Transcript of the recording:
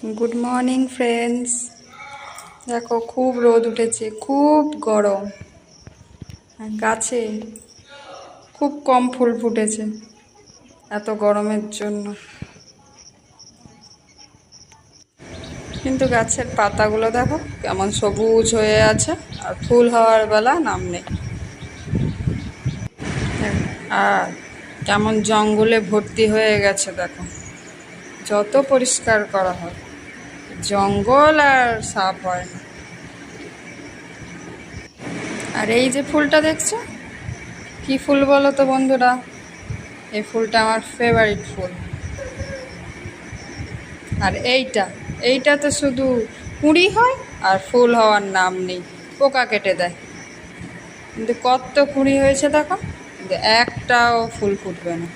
Good morning friends. देखो खूब रोद उठेছে, खूब গরম। আর গাছে খুব কম ফুল ফুটেছে এত গরমের জন্য। কিন্তু গাছের পাতাগুলো দেখো কেমন সবুজ হয়ে আছে, আর ফুল হওয়ার বেলা নাম নেই। আর কেমন জঙ্গলে ভর্তি হয়ে গেছে দেখো, যত পরিষ্কার করা হয় জঙ্গল আর সাফ হয় না। আর এই যে ফুলটা দেখছো, কি ফুল বলো তো বন্ধুরা? এই ফুলটা আমার ফেভারিট ফুল। আর এইটা তো শুধু কুঁড়ি হয় আর ফুল হওয়ার নাম নেই, পোকা কেটে দেয়। কিন্তু কত কুঁড়ি হয়েছে দেখো, কিন্তু একটাও ফুল ফুটবে না।